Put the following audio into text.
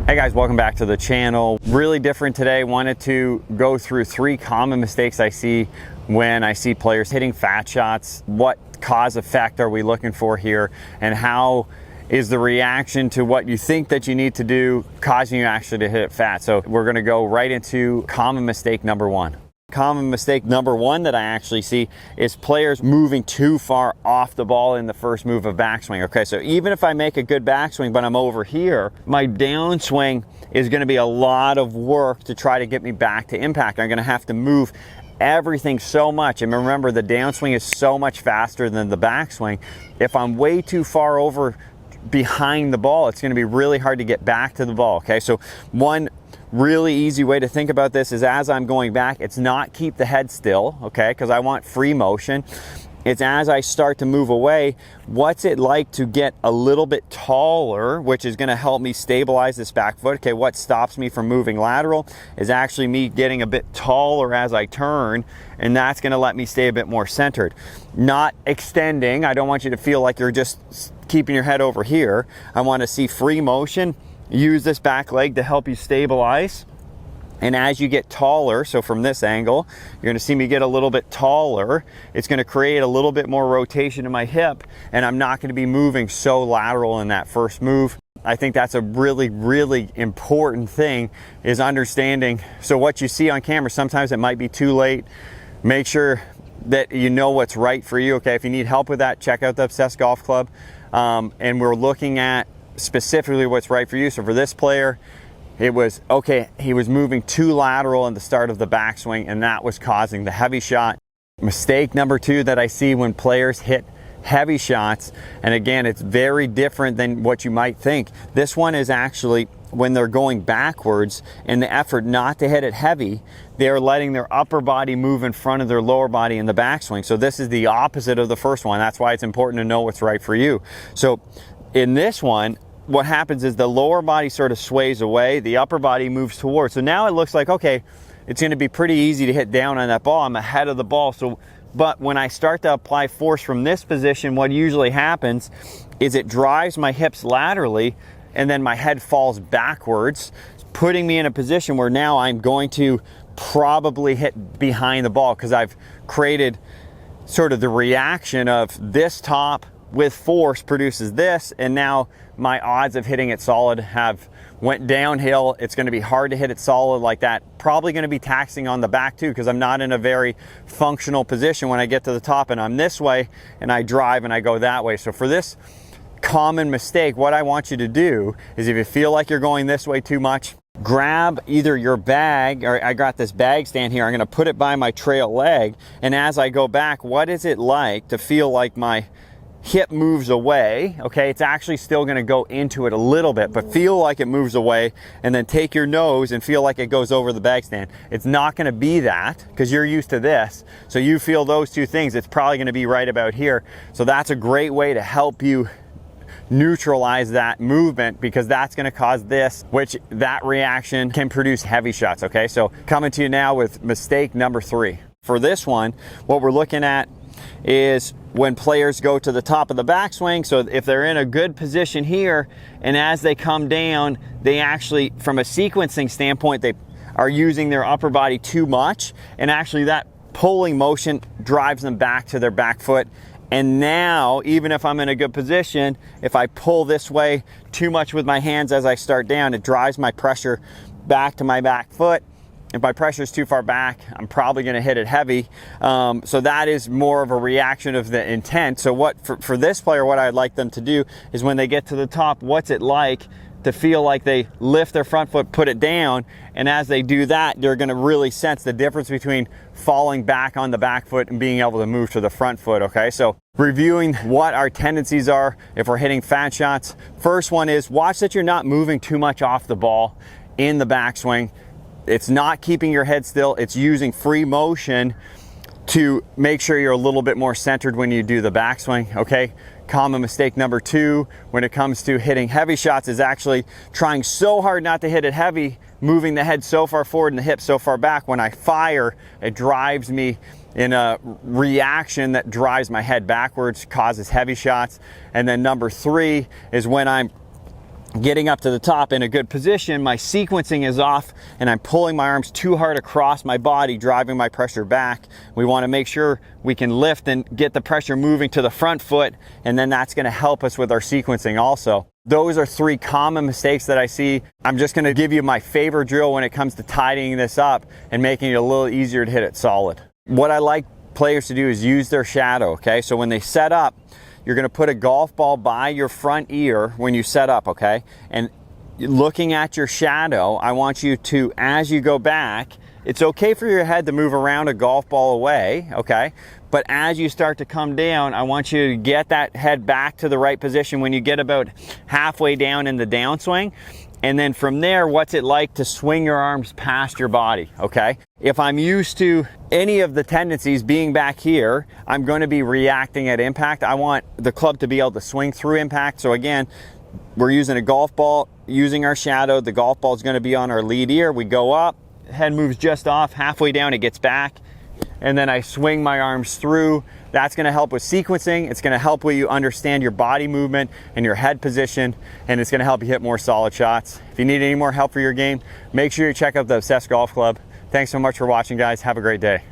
Hey guys, welcome back to the channel. Really different today. Wanted to go through 3 common mistakes I see when I see players hitting fat shots. What cause effect are we looking for here, and how is the reaction to what you think that you need to do causing you actually to hit it fat? So we're going to go right into common mistake number 1. Common mistake number 1 that I actually see is players moving too far off the ball in the first move of backswing. Okay, so even if I make a good backswing, but I'm over here, my downswing is going to be a lot of work to try to get me back to impact. I'm going to have to move everything so much. And remember, the downswing is so much faster than the backswing. If I'm way too far over behind the ball, it's going to be really hard to get back to the ball. Okay, so one really easy way to think about this is, as I'm going back, it's not keep the head still, okay, because I want free motion. It's as I start to move away, what's it like to get a little bit taller, which is going to help me stabilize this back foot. Okay, what stops me from moving lateral is actually me getting a bit taller as I turn, and that's going to let me stay a bit more centered. Not extending. I don't want you to feel like you're just keeping your head over here. I want to see free motion. Use this back leg to help you stabilize. And as you get taller, so from this angle, you're going to see me get a little bit taller. It's going to create a little bit more rotation in my hip, and I'm not going to be moving so lateral in that first move. I think that's a really, really important thing, is understanding. So what you see on camera, sometimes it might be too late. Make sure that you know what's right for you. Okay, if you need help with that, check out the Obsessed Golf Club. And we're looking at specifically what's right for you. So for this player, it was okay, he was moving too lateral in the start of the backswing, and that was causing the heavy shot. Mistake number 2 that I see when players hit heavy shots, and again, it's very different than what you might think. This one is actually when they're going backwards, in the effort not to hit it heavy, they're letting their upper body move in front of their lower body in the backswing. So this is the opposite of the first one. That's why it's important to know what's right for you. So in this one, what happens is the lower body sort of sways away, the upper body moves towards. So now it looks like, okay, it's going to be pretty easy to hit down on that ball. I'm ahead of the ball. So, but when I start to apply force from this position, what usually happens is it drives my hips laterally, and then my head falls backwards, putting me in a position where now I'm going to probably hit behind the ball, because I've created sort of the reaction of this top with force produces this, and now my odds of hitting it solid have went downhill. It's going to be hard to hit it solid like that. Probably going to be taxing on the back too, because I'm not in a very functional position when I get to the top and I'm this way and I drive and I go that way. So for this common mistake, what I want you to do is, if you feel like you're going this way too much, grab either your bag, or I got this bag stand here, I'm going to put it by my trail leg, and as I go back, what is it like to feel like my hip moves away? Okay, it's actually still going to go into it a little bit, but feel like it moves away, and then take your nose and feel like it goes over the bag stand. It's not going to be that, because you're used to this. So you feel those 2 things, it's probably going to be right about here. So that's a great way to help you neutralize that movement, because that's going to cause this, which that reaction can produce heavy shots. Okay, so coming to you now with mistake number 3. For this one, what we're looking at is when players go to the top of the backswing. So if they're in a good position here, and as they come down, they actually, from a sequencing standpoint, they are using their upper body too much, and actually that pulling motion drives them back to their back foot. And now, even if I'm in a good position, if I pull this way too much with my hands as I start down, it drives my pressure back to my back foot. If my pressure is too far back, I'm probably going to hit it heavy. So that is more of a reaction of the intent. So what for this player, what I'd like them to do is, when they get to the top, what's it like to feel like they lift their front foot, put it down, and as they do that, they're going to really sense the difference between falling back on the back foot and being able to move to the front foot. Okay, so reviewing what our tendencies are if we're hitting fat shots. First one is, watch that you're not moving too much off the ball in the backswing. It's not keeping your head still. It's using free motion to make sure you're a little bit more centered when you do the backswing. Okay, common mistake number 2 when it comes to hitting heavy shots is actually trying so hard not to hit it heavy, moving the head so far forward and the hips so far back. When I fire, it drives me in a reaction that drives my head backwards, causes heavy shots. And then number 3 is when I'm getting up to the top in a good position, my sequencing is off and I'm pulling my arms too hard across my body, driving my pressure back. We want to make sure we can lift and get the pressure moving to the front foot, and then that's going to help us with our sequencing also. Those are 3 common mistakes that I see. I'm just going to give you my favorite drill when it comes to tidying this up and making it a little easier to hit it solid. What I like players to do is use their shadow, okay? So when they set up, you're going to put a golf ball by your front ear when you set up, okay? And looking at your shadow, I want you to, as you go back, it's okay for your head to move around a golf ball away, okay? But as you start to come down, I want you to get that head back to the right position when you get about halfway down in the downswing. And then from there, what's it like to swing your arms past your body, okay? If I'm used to any of the tendencies being back here, I'm going to be reacting at impact. I want the club to be able to swing through impact. So again, we're using a golf ball, using our shadow. The golf ball is going to be on our lead ear. We go up, head moves just off, halfway down it gets back, and then I swing my arms through. That's going to help with sequencing. It's going to help with you understand your body movement and your head position, and it's going to help you hit more solid shots. If you need any more help for your game, make sure you check out the Obsessed Golf Club. Thanks so much for watching, guys. Have a great day.